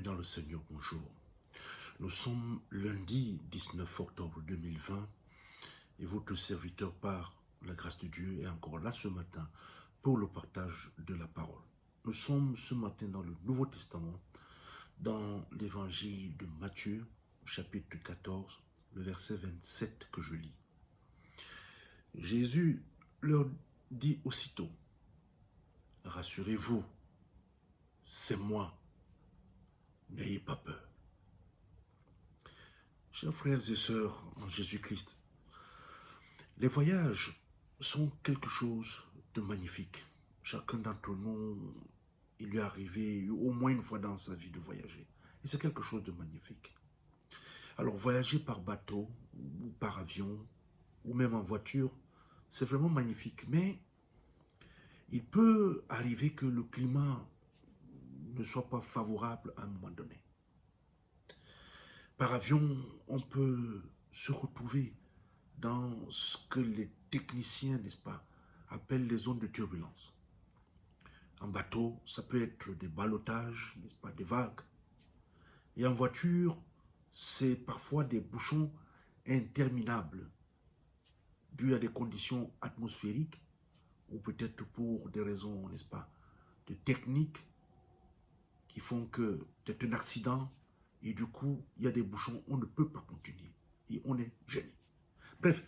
dans le Seigneur, bonjour. Nous sommes lundi 19 octobre 2020 et votre serviteur par la grâce de Dieu est encore là ce matin pour le partage de la parole. Nous sommes ce matin dans le Nouveau Testament, dans l'évangile de Matthieu, chapitre 14, le verset 27 que je lis. Jésus leur dit aussitôt, « Rassurez-vous, c'est moi, n'ayez pas peur. » Chers frères et sœurs en Jésus-Christ, les voyages sont quelque chose de magnifique. Chacun d'entre nous, il lui est arrivé au moins une fois dans sa vie de voyager. Et c'est quelque chose de magnifique. Alors voyager par bateau, ou par avion, ou même en voiture, c'est vraiment magnifique. Mais il peut arriver que le climat ne soit pas favorable à un moment donné. Par avion, on peut se retrouver dans ce que les techniciens, n'est-ce pas, appellent les zones de turbulence. En bateau, ça peut être des ballottages, n'est-ce pas, des vagues. Et en voiture, c'est parfois des bouchons interminables, dus à des conditions atmosphériques, ou peut-être pour des raisons, n'est-ce pas, de technique, qui font que peut-être un accident, et du coup, il y a des bouchons, on ne peut pas continuer, et on est gêné. Bref,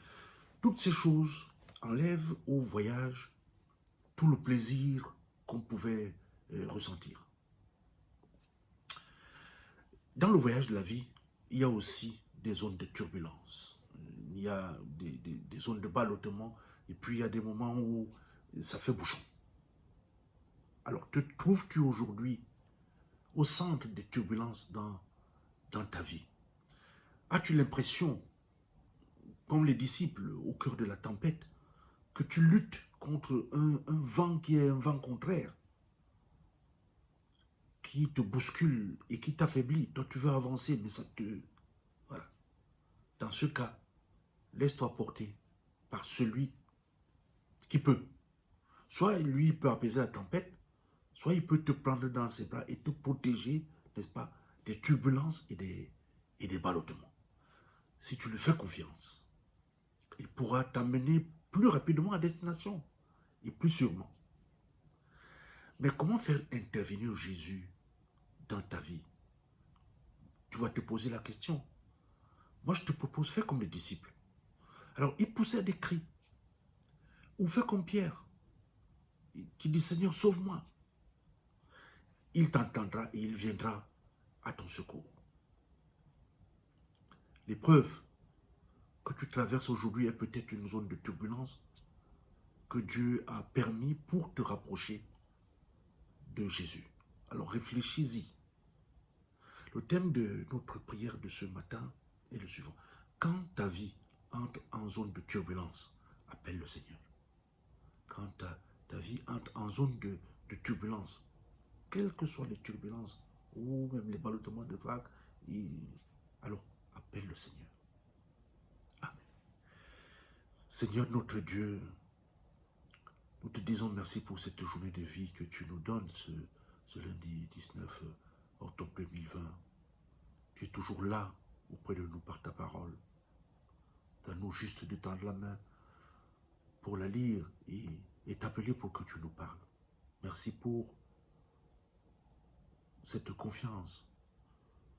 toutes ces choses enlèvent au voyage tout le plaisir qu'on pouvait ressentir. Dans le voyage de la vie, il y a aussi des zones de turbulence. Il y a des zones de ballottement, et puis il y a des moments où ça fait bouchon. Alors, te trouves-tu aujourd'hui au centre des turbulences dans ta vie? As-tu l'impression, comme les disciples au cœur de la tempête, que tu luttes contre un vent qui est un vent contraire, qui te bouscule et qui t'affaiblit? Toi, tu veux avancer, mais ça te... Voilà. Dans ce cas, laisse-toi porter par celui qui peut. Soit lui, il peut apaiser la tempête, soit il peut te prendre dans ses bras et te protéger, n'est-ce pas, des turbulences et des ballottements. Si tu lui fais confiance, il pourra t'amener plus rapidement à destination et plus sûrement. Mais comment faire intervenir Jésus dans ta vie? Tu vas te poser la question. Moi, je te propose, fais comme les disciples. Alors, ils poussaient des cris. Ou fais comme Pierre, qui dit, Seigneur, sauve-moi. Il t'entendra et il viendra à ton secours. L'épreuve que tu traverses aujourd'hui est peut-être une zone de turbulence que Dieu a permis pour te rapprocher de Jésus. Alors réfléchis-y. Le thème de notre prière de ce matin est le suivant. Quand ta vie entre en zone de turbulence, appelle le Seigneur. Quand ta vie entre en zone de turbulence, quelles que soient les turbulences, ou même les ballottements de vagues, alors appelle le Seigneur. Amen. Seigneur notre Dieu, nous te disons merci pour cette journée de vie que tu nous donnes ce lundi 19 octobre 2020. Tu es toujours là auprès de nous par ta parole. Donne-nous juste de tendre la main pour la lire et t'appeler pour que tu nous parles. Merci pour cette confiance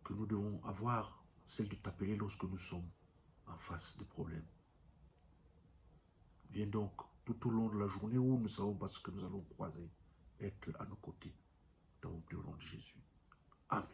que nous devons avoir, celle de t'appeler lorsque nous sommes en face des problèmes. Viens donc tout au long de la journée où nous ne savons pas ce que nous allons croiser, être à nos côtés. Dans le nom de Jésus. Amen.